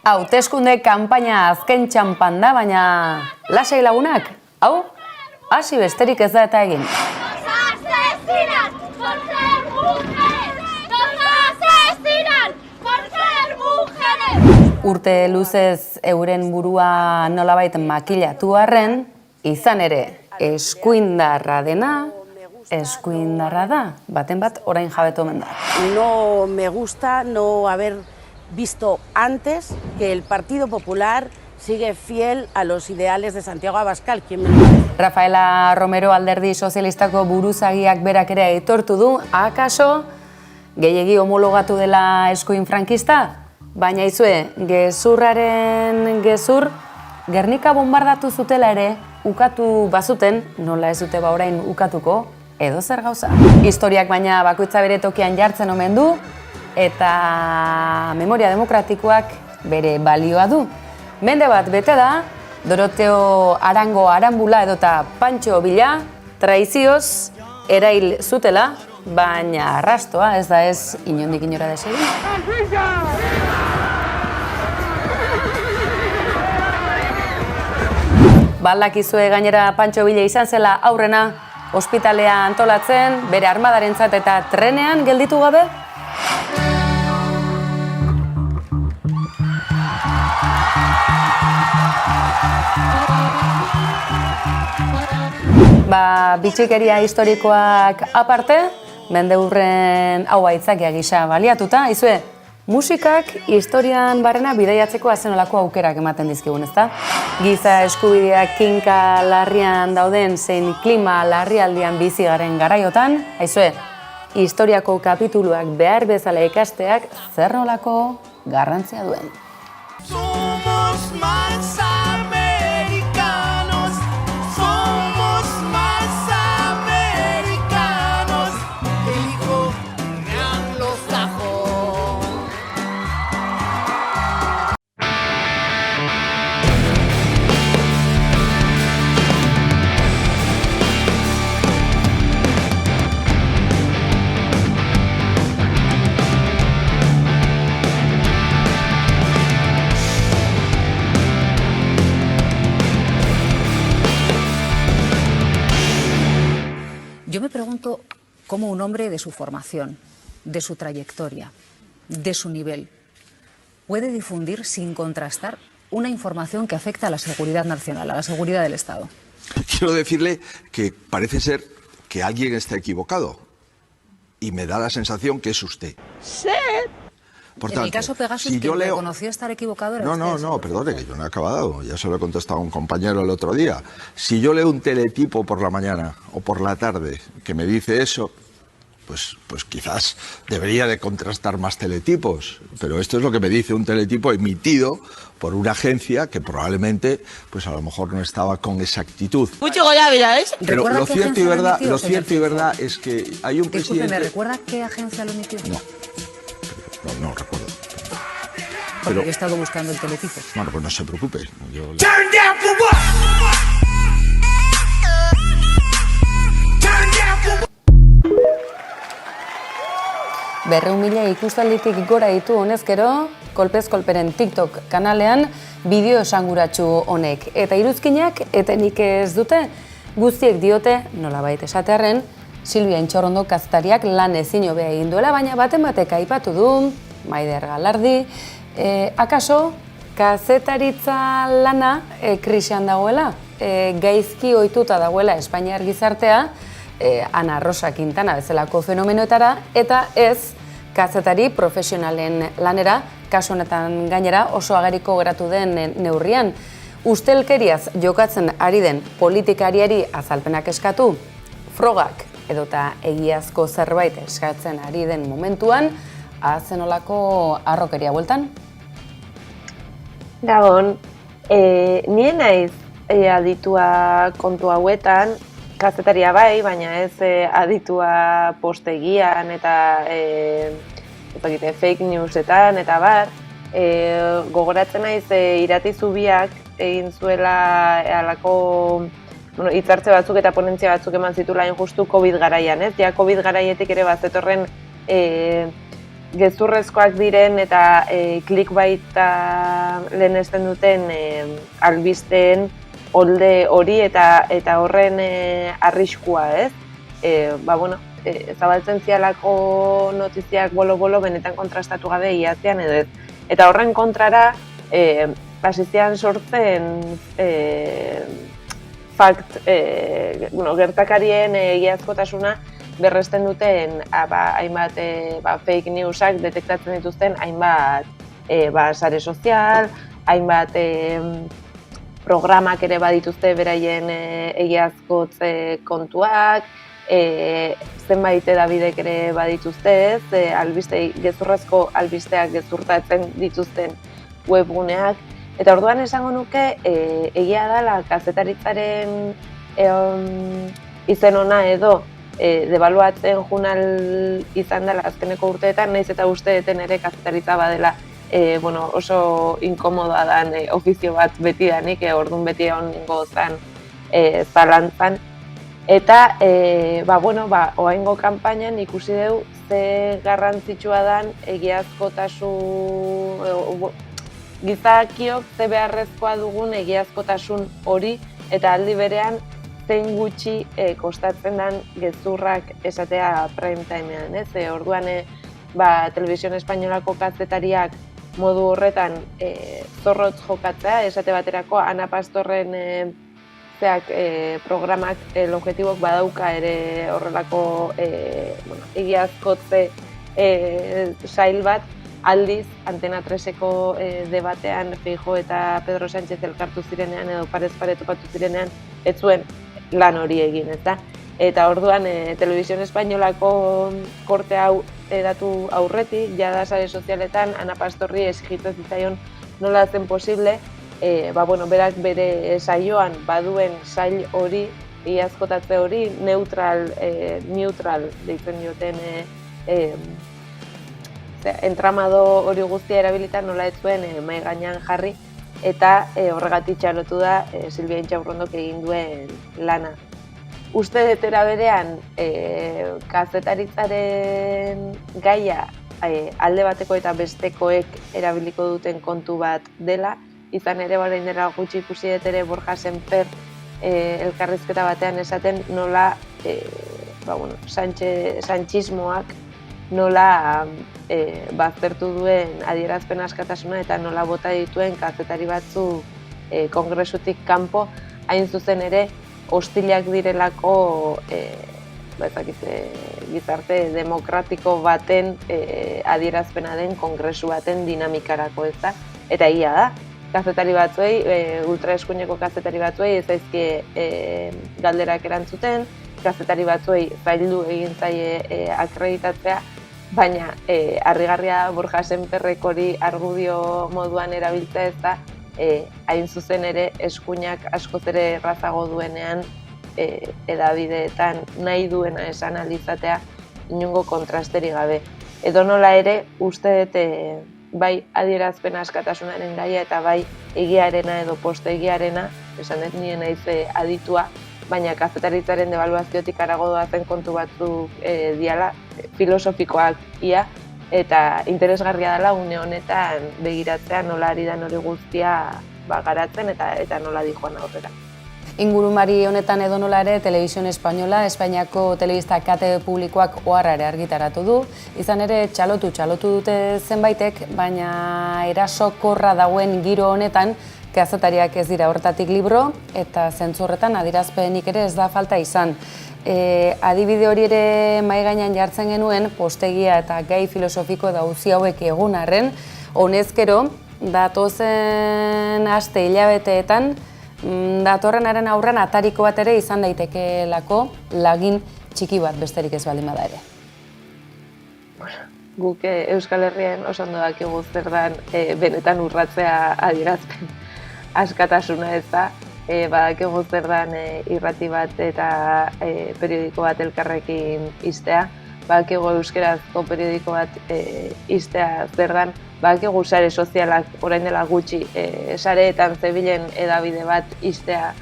Hauteskunde kanpaina azken txanpan da, baina lasai lagunak, hau, hasi besterik ez da eta egin. Urte luzez euren burua nolabait makilatu arren, izan ere, eskuindarra dena, eskuindarra da, baten bat orain jabetu omen da. No me gusta no haber visto antes que el Partido Popular sigue fiel a los ideales de Santiago Abascal. Rafaela Romero Alderdi Sozialistako buruzagiak berak ere aitortu du, akaso gehiegi homologatu dela eskuin frankista? Baina izue, gezurraren gezur, Gernika bombardatu zutela ere, ukatu bazuten, nola ez dute orain ukatuko, edo zer gauza. Historiak baina bakoitza bere tokian jartzen omen du, eta memoria demokratikoak bere balioa du. Mende bat bete da, Doroteo Arango Arambula edota Pantxo Bila traizioz erail zutela, baina arrastoa ez da ez inondik inora desegin. Badakizue gainera Pantxo Bila izan zela aurrena ospitalea antolatzen, bere armadarentzat eta trenean gelditu gabe? Bitxikeria historikoak aparte, mendeurren hau aitzakia gisa baliatuta, izue, musikak historian barrena bidaiatzeko azenolako aukerak ematen dizkigun, ezta? Giza eskubideak kinka larrian dauden zein klima larrialdian bizi garen garaiotan, aizue, historiako kapituluak behar bezala ikasteak zer nolako garrantzia duen. Somos más americanos, somos más americanos, el hijo me anglosajón. Yo me pregunto cómo un hombre de su formación, de su trayectoria, de su nivel, puede difundir sin contrastar una información que afecta a la seguridad nacional, a la seguridad del Estado. Quiero decirle que parece ser que alguien está equivocado y me da la sensación que es usted. Sí. Por En tanto, el caso Pegasus, si yo quien leo... reconoció estar equivocado era No, usted. perdone, que yo no he acabado. Ya se lo he contestado a un compañero el otro día. Si yo leo un teletipo por la mañana o por la tarde que me dice eso, pues quizás debería de contrastar más teletipos. Pero esto es lo que me dice un teletipo emitido por una agencia que probablemente, pues a lo mejor no estaba con exactitud. Mucho Goya, ¿eh? Pero ¿Recuerda lo qué cierto y agencia lo verdad, emitió, lo señor cierto y Feijóo? verdad es que hay un Disculpe, ¿me presidente... recuerda qué agencia lo emitió? No recuerdo. Porque yo he estado buscando el teletipo. Bueno, pues no se preocupe. Yo... Turn down for what? Turn down for what? 200.000 ikustalditik gora ditu honezkero, kolpez kolperen TikTok kanalean bideo esanguratsu honek. Eta iruzkinak etenik ez dute, guztiek diote, nolabait esatearren, Silvia Intxorrondo kazetariak lan ezin hobea egin duela, baina baten batek aipatu du, Maider Galardi, akaso kazetaritza lana krisian dagoela, gaizki ohituta dagoela Espainiar gizartea, Ana Rosa Quintana bezalako fenomenoetara, eta ez kazetari profesionalen lanera, kasu honetan gainera oso ageriko geratu den neurrian. Ustelkeriaz jokatzen ari den politikariari azalpenak eskatu, frogak edota egiazko zerbait eskatzen ari den momentuan, zenolako harrokeria bueltan? Gabon, nien naiz aditua kontu hauetan, kazetaria bai, baina ez aditua postegian eta fake newsetan eta bar, gogoratzen naiz Irati Zubiak egin zuela halako hitzartze batzuk eta ponentzia batzuk eman zitula justu COVID garaian, ez? Ja COVID garaietik ere bazetorren gezurrezkoak diren eta clickbaita lehenesten duten albisteen olde hori eta horren arriskua, ez? Zabaltzen zialako notiziak bolo-bolo benetan kontrastatu gabe iaztean edo ez. Eta horren kontrara, hasizian sortzen gertakarien egiazkotasuna berresten duten hainbat fake newsak detektatzen dituzten hainbat sare sozial, hainbat programak ere badituzte beraien egiazkotze kontuak, zenbait edabidek ere badituzte ez, gezurrezko albisteak gezurtatzen dituzten webguneak. Eta orduan esango nuke, egia dela kazetaritzaren izen ona edo debaluatzen junal izan dela azkeneko urteetan, nahiz eta uste deten ere kazetaritza badela oso inkomoda dan ofizio bat beti danik, orduan beti egongo zan zalantzan. Eta, oaingo kanpainan ikusi dugu ze garrantzitsua dan gizakiok ze beharrezkoa dugun egiazkotasun hori eta aldi berean zein gutxi kostatzen den gezurrak esatea prime timean, ez? Orduan, Televisión Espainolako kazetariak modu horretan zorrotz jokatzea, esate baterako Ana Pastorren programak objekibok badauka ere horrelako egiazkotze sail bat, aldiz Antena 3eko debatean Feijóo eta Pedro Sánchez elkartu zirenean edo parez pare topatu zirenean ez zuen lan hori egin, ezta? Eta orduan Televisión Espainolako korte hau datu aurretik, jada sare sozialetan Ana Pastorri exigitzen zitzaion nola zen posible, berak bere saioan baduen sail hori, egiazkotatze hori, neutral deitzen dioten entramado hori guztia erabilitan nola ez zuen mahai gainean jarri, eta horregatik txalotu da Silvia Intxaurrondok egin duen lana. Uste detera berean, kazetaritzaren gaia alde bateko eta bestekoek erabiliko duten kontu bat dela, izan ere orain dela gutxi ikusi dut ere Borja Sémper elkarrizketa batean esaten nola sanchismoak nola baztertu duen adierazpen askatasuna eta nola bota dituen kazetari batzu kongresutik kanpo, hain zuzen ere hostilak direlako gizarte demokratiko baten adierazpena den kongresu baten dinamikarako, ez da? Eta ia da, kazetari batzuei, ultraeskuineko kazetari batzuei ez zaizkie galderak erantzuten, kazetari batzuei zaildu egin zaie akreditatzea, baina harrigarria Borja Sémperrek hori argudio moduan erabiltzea ez da, hain zuzen ere eskuinak askoz ere errazago duenean edabideetan nahi duena esan alizatea inungo kontrasteri gabe. Edo nola ere, uste dut bai adierazpen askatasunaren gaia eta bai egiarena edo postegiarena, esan dut nien naiz aditua, baina kazetaritzaren debaluaziotik harago doazen kontu batzuk diala, filosofikoak ia, eta interesgarria dela une honetan begiratzea nola ari da hori guztia garatzen eta nola dijoan aurrera. Ingurumari honetan edo nola ere, Televisión Española, Espainiako telebista kate publikoak oharra ere argitaratu du. Izan ere, txalotu dute zenbaitek, baina erasokorra dagoen giro honetan, kazetariak ez dira hortatik libro, eta zentzu horretan adierazpenik ere ez da falta izan. Adibide hori ere mahai gainean jartzen genuen, postegia eta gai filosofiko eta auzi hauek egun arren, honezkero, datozen aste hilabeteetan, datorrenaren aurrean atariko bat ere izan daitekeelako lagin txiki bat besterik ez baldin bada ere. Guk Euskal Herrian oso ondo dakigu zer den benetan urratzea adierazpen askatasuna ez da. Badakigu zer den irrati bat eta periodiko bat elkarrekin ixtea. Badakigu euskerazko periodiko bat ixtea zer den. Badakigu sare sozialak orain dela gutxi sareetan zebilen edabide bat ixtea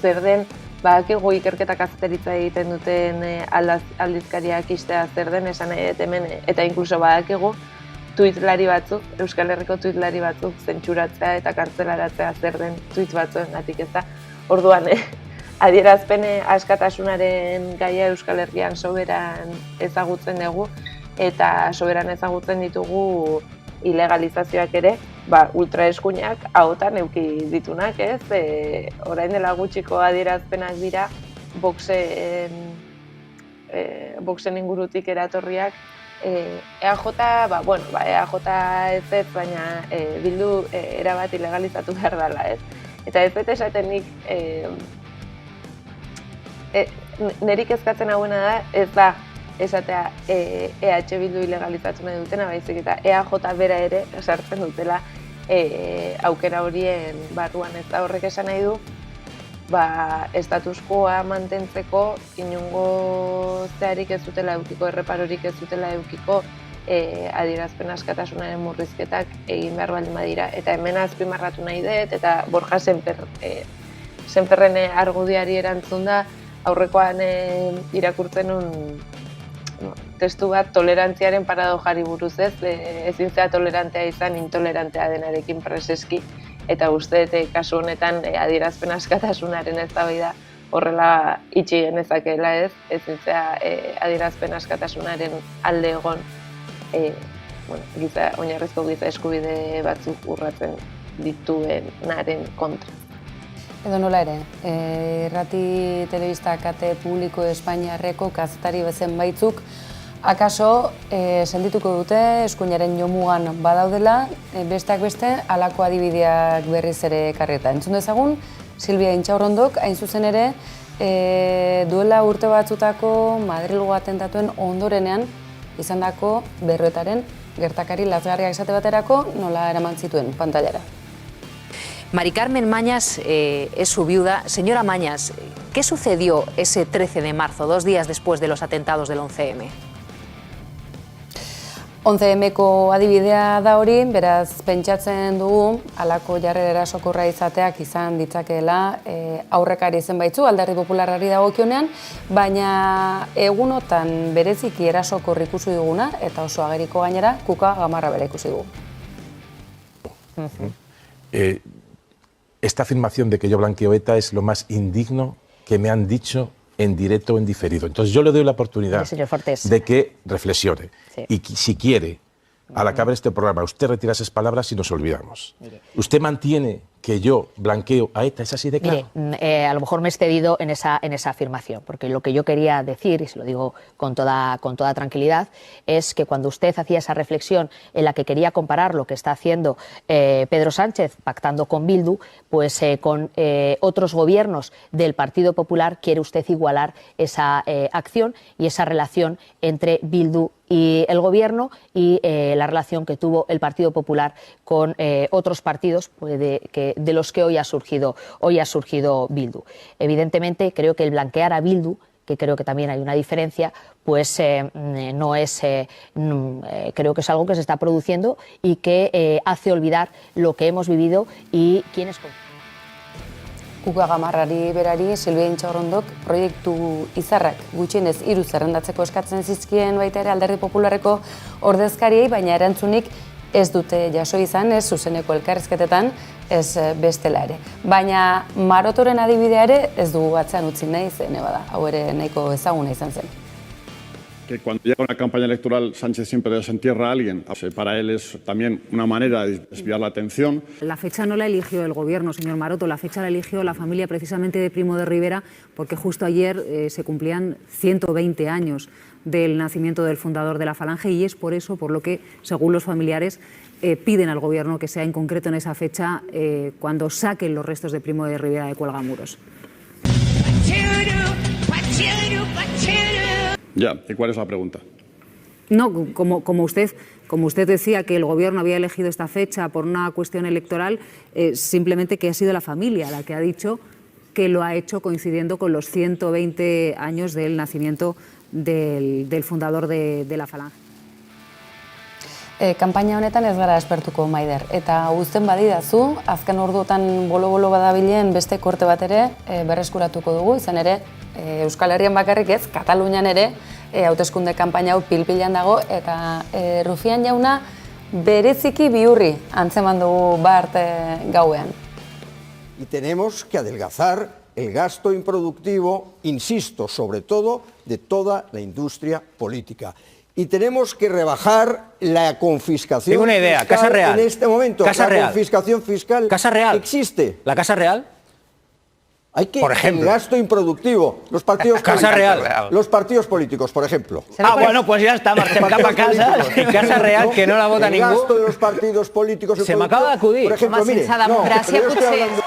zer den. Badakigu ikerketa kazeteritza egiten duten aldizkariak ixtea zer den, esan nahi dut hemen, eta inkluso badakigu tuitlari batzuk, Euskal Herriko tuitlari batzuk zentsuratzea eta kartzelaratzea zer den tuit batzuengatik, ez da. Orduan, adierazpen askatasunaren gaia Euskal Herrian soberan ezagutzen dugu, eta soberan ezagutzen ditugu ilegalizazioak ere, ultraeskuinak ahotan eduki ditunak, ez? Orain dela gutxiko adierazpenak dira, Voxen ingurutik eratorriak, EAJ, EAJ ez, baina Bildu erabat ilegalizatu behar dela, ez? Eta ez bete esaten nik, nerik ezkatzen hauena da, ez da esatea EH Bildu ilegalizatu nahi dutena, baizik eta EAJ bera ere sartzen dutela aukera horien barruan, ez da horrek esan nahi du, status quoa mantentzeko inongo zeharik ez dutela eukiko, erreparorik ez dutela eukiko adierazpen askatasunaren murrizketak egin behar baldin badira. Eta hemen azpimarratu nahi dut, eta Borja Senperren argudiari erantzun da, aurrekoan irakurtzen testu bat tolerantziaren paradojari buruz, ez? Ezin zea tolerantea izan intolerantea denarekin preseski, eta uste kasu honetan adierazpen askatasunaren eztabaida horrela itxi genezakeela, ez? Ezin zea adierazpen askatasunaren alde egon oinarrizko giza eskubide batzuk urratzen dituenaren kontra. Edo nola ere, irrati telebista kate publiko Espainiarreko kazetari bezen baitzuk, akaso sendituko dute eskuinaren jomugan badaudela, besteak beste halako adibideak berriz ere ekarri. Entzun dezagun, Silvia Intxaurrondok, hain zuzen ere, duela urte batzutako Madrilgo atentatuen ondorenean izandako Berroetaren gertakari lazgarriak esate baterako nola eraman zituen pantailara. Mari Carmen Mañas es su viuda. Señora Mañas, ¿qué sucedió ese 13 de marzo, 2 días después de los atentados del 11M? 11Mko adibidea da hori, beraz pentsatzen dugu halako jarrera erasokorra izateak izan ditzakeela aurrekari zenbaitzu Alderdi Popularrari dagokionean, baina egunotan bereziki erasokor ikusi duguna eta oso ageriko gainera Kuka Gamarra bera ikusi dugu. Esta afirmación de que yo blanqueo ETA es lo más indigno que me han dicho en directo o en diferido. Entonces yo le doy la oportunidad de que reflexione. Sí. Y si quiere, al acabar este programa, usted retira esas palabras y nos olvidamos. Mire. Usted mantiene que yo blanqueo a ETA, ¿es así de claro? Mire, a lo mejor me he excedido en esa afirmación, porque lo que yo quería decir, y se lo digo con toda tranquilidad, es que cuando usted hacía esa reflexión en la que quería comparar lo que está haciendo Pedro Sánchez pactando con Bildu, pues con otros gobiernos del Partido Popular, quiere usted igualar esa acción y esa relación entre Bildu y el gobierno y la relación que tuvo el Partido Popular con otros partidos pues, de los que hoy ha surgido Bildu. Evidentemente, creo que el blanquear a Bildu, que creo que también hay una diferencia, pues no es, creo que es algo que se está produciendo y que hace olvidar lo que hemos vivido y quiénes... Kuka Gamarrari berari Silvia Intxaurrondok proiektu izarrak gutxienez 3 zerrendatzeko eskatzen zizkien baita ere Alderdi Popularreko ordezkariei, baina erantzunik ez dute jaso izan, ez zuzeneko elkarrizketetan, ez bestela ere. Baina Marotoren adibidea ere ez dugu atzean utzi nahi zen, bada, hau ere nahiko ezaguna izan zen. Que cuando llega una campaña electoral Sánchez siempre desentierra a alguien. Para él es también una manera de desviar la atención. La fecha no la eligió el gobierno, señor Maroto, la fecha la eligió la familia precisamente de Primo de Rivera, porque justo ayer se cumplían 120 años del nacimiento del fundador de la Falange y es por eso por lo que, según los familiares, piden al gobierno que sea en concreto en esa fecha cuando saquen los restos de Primo de Rivera de Cuelgamuros. Ya, ¿y cuál es la pregunta? No, como usted decía que el gobierno había elegido esta fecha por una cuestión electoral, simplemente que ha sido la familia la que ha dicho que lo ha hecho coincidiendo con los 120 años del nacimiento del fundador de la Falange. Kanpaina honetan ez gara espertuko, Maider, eta uzten badidazu, azken orduotan bolo-bolo badabilen beste korte bat ere berreskuratuko dugu, izan ere Euskal Herrian bakarrik ez, Katalunian ere hauteskunde kanpaina hau pil-pilan dago, eta Rufián jauna bereziki bihurri antzeman dugu bart gauean. Y tenemos que adelgazar el gasto improductivo, insisto, sobre todo de toda la industria política. Y tenemos que rebajar la confiscación Tengo una idea, fiscal Casa Real. en este momento. Casa la Real. confiscación fiscal Casa Real. existe. ¿La Casa Real? Hay que Por ejemplo. el gasto improductivo, los partidos Casa políticos, Real. los partidos políticos, por ejemplo. Bueno, pues ya está, marxem cap a casa. Casa Real, que no la vota el ningú. gasto de los partidos políticos. Se me acaba de acudir. Por ejemplo, mire, pero yo estoy hablando-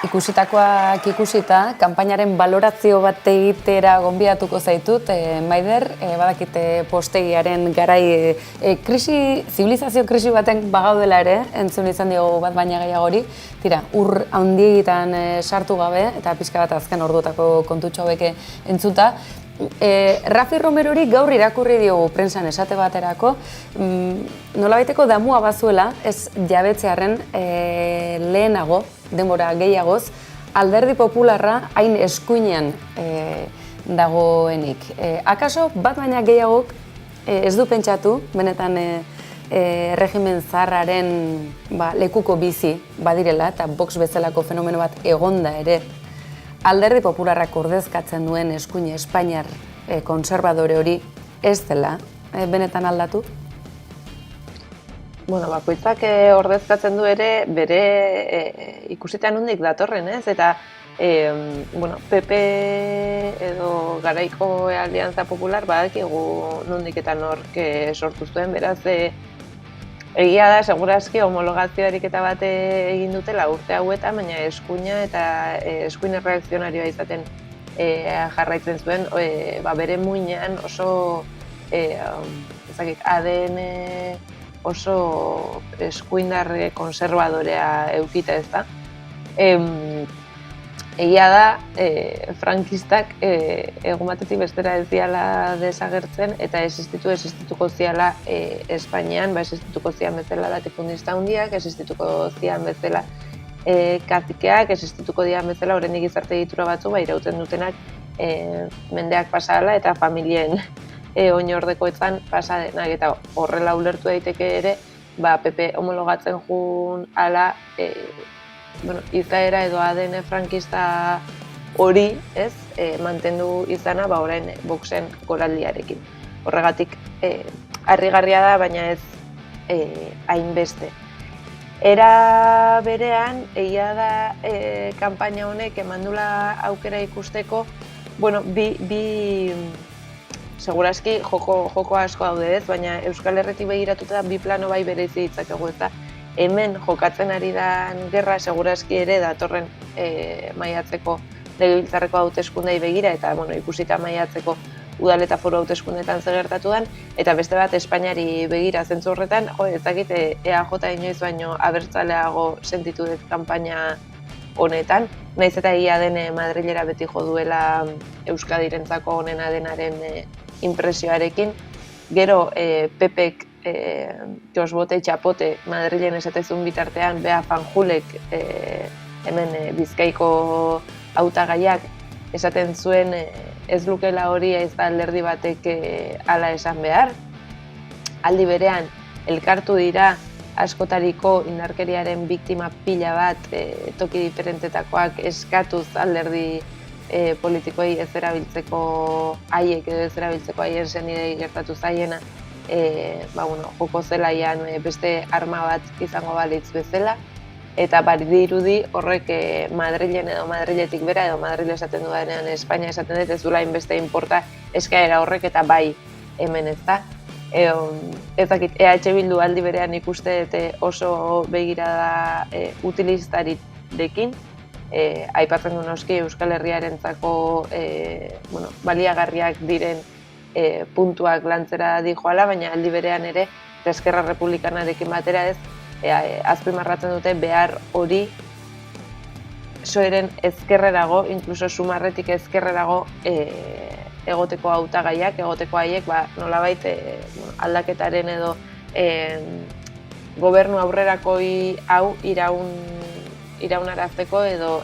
Ikusitakoak ikusita, kanpainaren balorazio bat egitera gonbidatuko zaitut, Maider, badakite postegiaren garai zibilizazio krisi baten bagaudela ere, entzun izan diogu bat baina gehiagori, tira, ur handiegitan sartu gabe, eta pixka bat azken orduotako kontutxo hauek entzuta, Rafi Romerori gaur irakurri diogu prentsan esate baterako, nolabaiteko damua bazuela, ez jabetzearen lehenago, denbora gehiagoz, Alderdi Popularra hain eskuinean dagoenik. Akaso bat baina gehiagok ez du pentsatu, benetan regimen zaharraren lekuko bizi badirela, eta Vox bezalako fenomeno bat egonda ere, Alderdi Popularrak ordezkatzen duen eskuin Espainiar konservadore hori ez dela benetan aldatu? Bueno, bakoitzak ordezkatzen du ere bere ikusita nondik datorren, ez? Eta PP edo garaiko Alianza Popular badakigu nondik eta nork sortu zuen, beraz egia da, segurazki homologazio ariketa bat egin dutela urte hauetan, baina eskuina eta eskuin erreakzionarioa izaten jarraitzen zuen, bere muinean oso ADN oso eskuindar konservadorea eukita ez da. Egia da, frankistak egun batetik bestera ez diala desagertzen eta existituko ziala Espainian, existituko zian bezala latifundista hundiak, existituko zian bezala kazikeak, existituko dian bezala oraindik gizarte egitura batzu irauten dutenak mendeak pasala eta familien oinordekoetan pasa denak, eta horrela ulertu daiteke ere, PP homologatzen jun ala izaera edo ADN frankista hori, ez, mantendu izana orain Voxen goraldiarekin. Horregatik harrigarria da, baina ez hainbeste. Era berean, egia da kanpaina honek emandula aukera ikusteko, bi segurazki joko asko daude ez, baina Euskal Herritik begiratuta bi plano bai bereizi ditzakegu ez da. Hemen jokatzen ari den gerra segurazki ere datorren maiatzeko legebiltzarreko hauteskundei begira, eta ikusita maiatzeko udal eta foru hauteskundetan zer gertatu den, eta beste bat Espainiari begira zentzu horretan, ez dakit EAJ inoiz baino abertzaleago sentitu dut kanpaina honetan, nahiz eta egia den Madrilera beti jo duela Euskadirentzako honena denaren impresioarekin. Gero PPek Josbote Txapote Madrilen esatezun bitartean, Bea Fanjulek hemen Bizkaiko hautagaiak esaten zuen ez lukela hori ez da alderdi batek hala esan behar. Aldi berean, elkartu dira askotariko indarkeriaren biktima pila bat toki diferentetakoak eskatuz alderdi politikoei ez erabiltzeko haiek edo ez erabiltzeko haien senidei gertatu zaiena joko zelaian beste arma bat izango balitz bezala, eta dirudi horrek Madrilen edo Madriletik bera edo Madril esaten dudanean Espainia esaten dut ez duela inbeste inporta eskaera horrek eta bai hemen ez da. Ez dakit, EH Bildu aldi berean ikuste oso begirada utilizarirekin, aipatzen du noski Euskal Herriarentzako baliagarriak diren puntuak lantzera dijoala, baina aldi berean ere Eskerra Republikanarekin batera ez azpimarratzen dute behar hori soeren ezkerrerago, inkluso Sumarretik ezkerrerago egoteko hautagaiak, egoteko haiek nolabait aldaketaren edo gobernu aurrerakoi hau iraunarazteko edo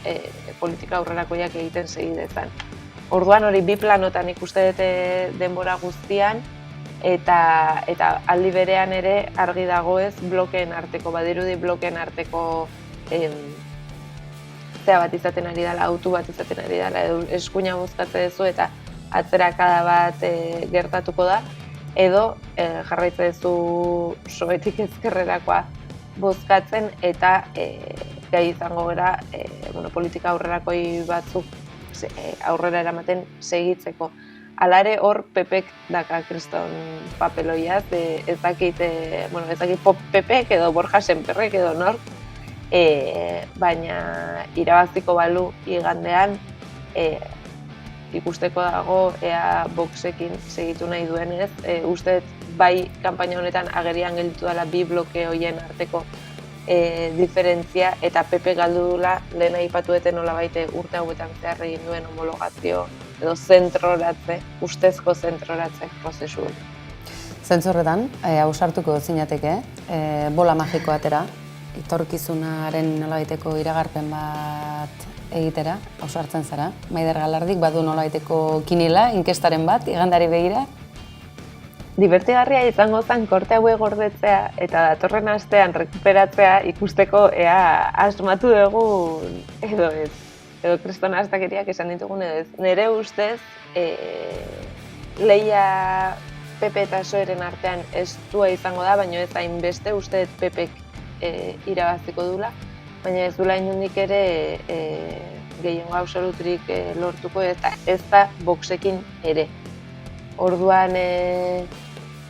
politika aurrerakoiak egiten segidezan. Orduan hori bi planotan ikuste dute denbora guztian, eta aldi berean ere argi dagoez blokeen arteko, badirudi blokeen arteko zea bat izaten ari dela, autu bat izaten ari dela, edo eskuina bozkatze duzu eta atzerakada bat gertatuko da, edo jarraitze duzu soetik ezkerrerakoa bozkatzen eta gai izango gara politika aurrerakoi batzuk aurrera eramaten segitzeko. Alare hor Pepek daka kriston papeloiaz, ez dakit Pepek edo Borja Semperrek edo nork, baina irabaziko balu igandean ikusteko dago ea Voxekin segitu nahi duenez. Uste bai kanpaina honetan agerian gelditu dela bi bloke horien arteko diferentzia eta Pepe galdu dula lehen aipatueten nolabait urte hauetan zehar egin duen homologazio edo zentroratze, ustezko zentroratze prozesu. Zentzorretan, ausartuko zinateke, bola magiko atera, etorkizunaren nolabaiteko iragarpen bat egitera, ausartzen zara. Maider Galardik badu nolabaiteko kinila, inkestaren bat, igandari begira. Divertigarria izango zen korte haue gordetzea eta datorren astean rekuperatzea ikusteko ea asmatu dugu edo ez. Edo kriston astakeriak esan ditugun edo ez. Nere ustez, lehia Pepe eta Soeren artean estua izango da, baina ez hainbeste uste Pepek irabaziko dula, baina ez dula inundik ere gehiengo absolutrik lortuko eta ez da Voxekin ere. Orduan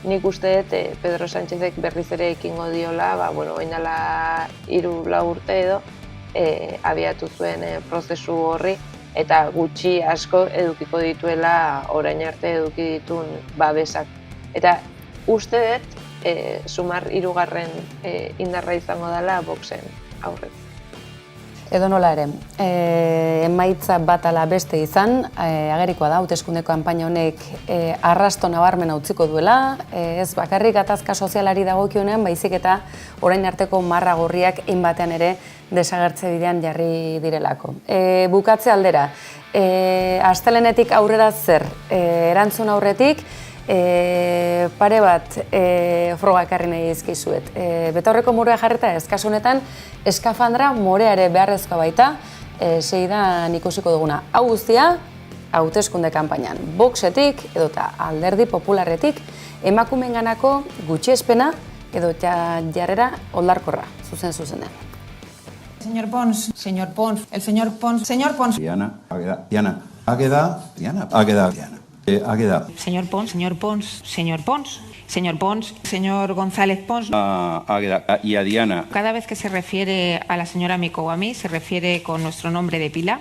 nik uste dut Pedro Sánchezek berriz ere ekingo diola, orain dela 3-4 urte edo, abiatu zuen prozesu horri eta gutxi asko edukiko dituela orain arte eduki ditun babesak. Eta uste dut sumar 3. Indarra izango dela Voxen aurrez. Edo nola ere, emaitza bat ala beste izan, agerikoa da, hauteskunde kanpaina honek arrasto nabarmena utziko duela, ez bakarrik gatazka sozialari dagokionean, baizik eta orain arteko marra gorriak hainbatean ere desagertze bidean jarri direlako. Bukatze aldera, astelehenetik aurrera zer, erantzun aurretik, pare bat froga ekarri nahi dizkizuet. Betaurreko murea jarreta eskasunetan eskafandra morea ere beharrezkoa baita, segidan ikusiko duguna. Hau guztia, hauteskunde kanpainan. Voxetik edota Alderdi Popularretik emakumeenganako gutxiespena edo jarrera oldarkorra, zuzenean. Señor Pons, el señor Pons. Diana, Águeda. Señor Pons, señor González Pons. Águeda y a Diana. Cada vez que se refiere a la señora Mico o a mí, se refiere con nuestro nombre de pila.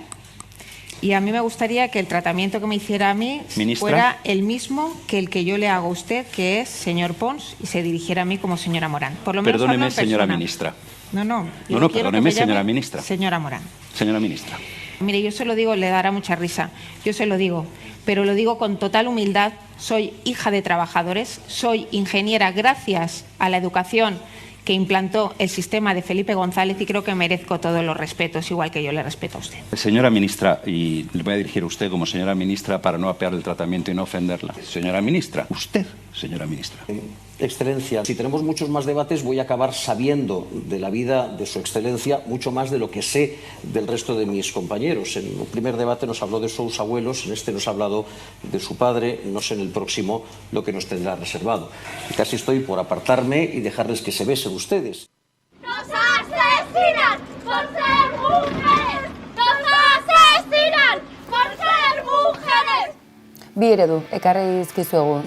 Y a mí me gustaría que el tratamiento que me hiciera a mí fuera el mismo que el que yo le hago a usted, que es señor Pons, y se dirigiera a mí como señora Morán. Por lo menos perdóneme, señora ministra. No, perdóneme, señora ministra. Señora Morán. Señora ministra. Mire, yo se lo digo, le dará mucha risa. Yo se lo digo, pero lo digo con total humildad. Soy hija de trabajadores, soy ingeniera gracias a la educación que implantó el sistema de Felipe González y creo que merezco todos los respetos, igual que yo le respeto a usted. Señora ministra, y le voy a dirigir a usted como señora ministra para no apear el tratamiento y no ofenderla. Señora ministra, usted, señora ministra. Excelencia, si tenemos muchos más debates voy a acabar sabiendo de la vida de su excelencia mucho más de lo que sé del resto de mis compañeros. En el primer debate nos habló de sus abuelos, en este nos ha hablado de su padre, no sé en el próximo lo que nos tendrá reservado. Y casi estoy por apartarme y dejarles que se besen ustedes. ¡Nos asesinan por ser mujeres! ¡Nos asesinan por ser mujeres! Bi eredu ekarri dizkizuegu,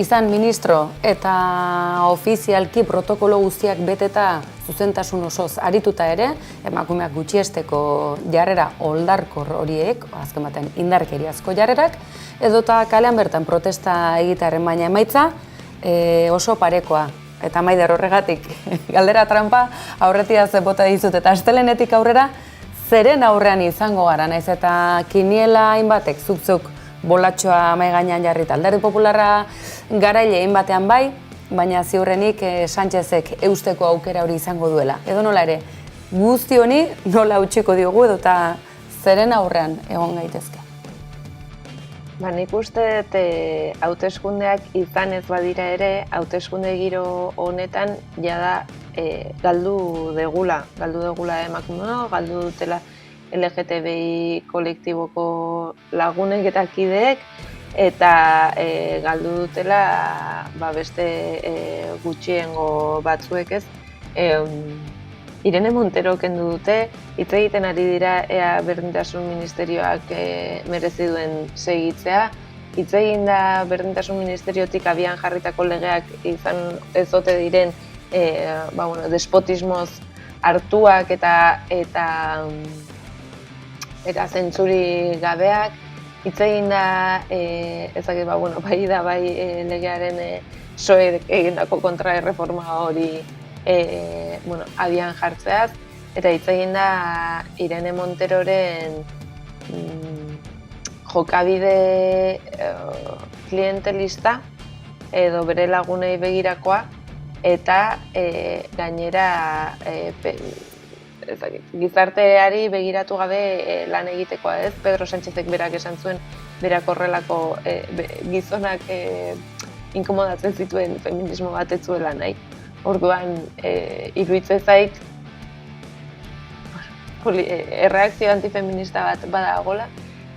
izan ministro eta ofizialki protokolo guztiak beteta zuzentasun osoz arituta ere, emakumeak gutxiesteko jarrera oldarkor horiek, azken batean indarkeriazko jarrerak, edota kalean bertan protesta egitearen baina emaitza oso parekoa. Eta Maider horregatik, galdera trampa aurretia bota dizut eta astelehenetik aurrera zeren aurrean izango gara, naiz eta kiniela hainbatek zuk bolatxoa mahai gainean jarrita. Alderdi Popularra garaile hainbatean bai, baina ziurrenik Sánchezek eusteko aukera hori izango duela. Edo nola ere, guzti honi nola utziko diogu edo eta zeren aurrean egon gaitezke. Nik uste hauteskundeak izan ez badira ere, hauteskunde giro honetan jada galdu degula emakumeok, galdu dutela LGTBI kolektiboko lagunek eta kideek, eta galdu dutela beste gutxiengo batzuek ez. Irene Montero kendu dute, hitz egiten ari dira ea Berdintasun Ministerioak merezi duen segitzea. Hitz egin da Berdintasun Ministeriotik abian jarritako legeak izan ez ote diren despotismoz hartuak eta zentsuri gabeak. Hitz egin da, bai legearen SOE egindako kontraerreforma hori abian jartzeaz, eta hitz egin da Irene Monteroren jokabide klientelista edo bere lagunei begirakoa, eta gainera gizarteari begiratu gabe lan egitekoa ez. Pedro Sánchezek berak esan zuen, berak horrelako gizonak inkomodatzen zituen feminismo bat ez zuela nahi. Orduan, iruditzen zait, erreakzio antifeminista bat badagola,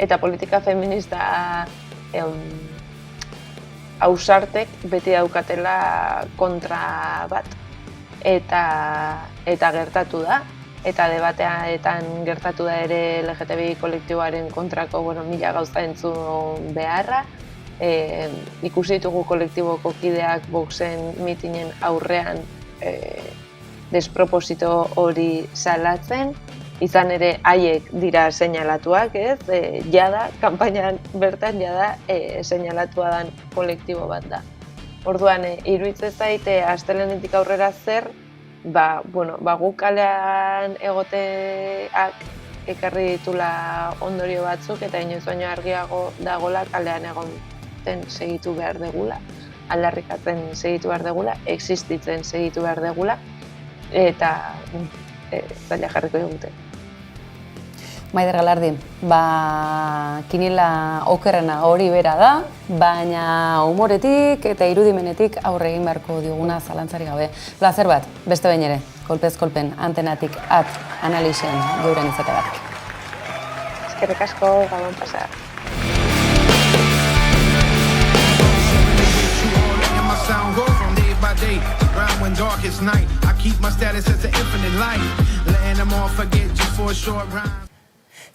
eta politika feminista ausartek beti daukatela kontra bat, eta gertatu da. Eta debateetan gertatu da ere LGTBI kolektiboaren kontrako mila gauza entzun beharra. Ikusi ditugu kolektiboko kideak Voxen mitinen aurrean desproposito hori salatzen, izan ere haiek dira seinalatuak, ez? Jada, kanpainan bertan jada seinalatua den kolektibo bat da. Orduan, iruditzen zaite astelehenetik aurrera zer, guk kalean egoteak ekarri ditula ondorio batzuk, eta inoiz baino argiago dagola kalean egoten segitu behar degula, aldarrikatzen segitu behar degula, existitzen segitu behar degula, eta zaila jarriko digute. Maider Galardi, kinila okerrena hori bera da, baina humoretik eta irudimenetik aurre egin beharko diguna zalantzari gabe. Plazer bat, beste behin ere, kolpez kolpen antenatik analisen geuren izategatik. Eskerrik asko, gabon pasa.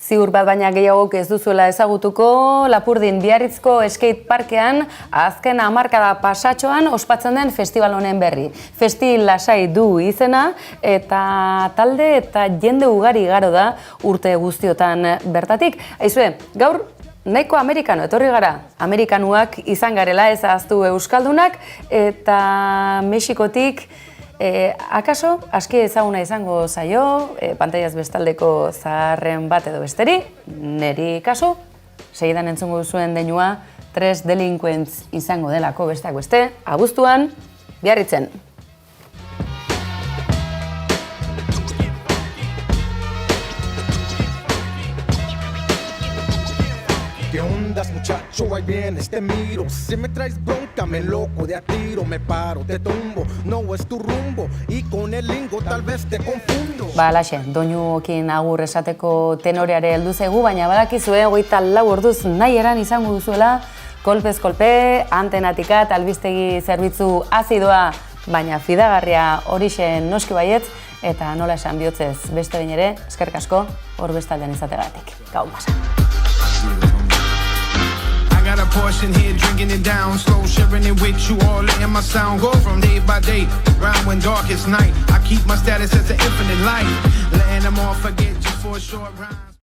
Ziur bat baina gehiagok ez duzuela ezagutuko, Lapurdin Biarritzko skate parkean azken hamarkada pasatxoan ospatzen den festival honen berri. Festi lasai du izena eta talde eta jende ugari igaro da urte guztiotan bertatik. Aizue, gaur nahiko amerikano etorri gara. Amerikanuak izan garela ez ahaztu euskaldunak eta Mexikotik akaso, aski ezaguna izango zaio, pantaiaz bestaldeko zaharren bat edo besteri, neri kasu, segidan entzungo duzuen deinua, 3 delinquents izango delako besteak beste, abuztuan, Biarritzen. ¿Qué ondas, muchacho? Ahí vienes, te miro. Si me traes bronca, me loco de a tiro. Me paro, te tumbo, no es tu rumbo. Y con el lingo tal vez te confundo. Alaxe, doinuokin agur esateko tenoreare heldu zaigu, baina badakizue 24 orduz nahi eran izango duzuela, kolpez kolpe, antenatikat, albistegi zerbitzu azidoa, baina fidagarria horixe noski baietz, eta nola esan bihotzez beste behin ere, eskerrik asko, hor bestaldean izategatik. Gau pasa. Got a portion here, drinking it down, slow sharing it with you all, letting my sound go from day by day, round when darkest night. I keep my status as an infinite light, letting them all forget just for a short rhyme.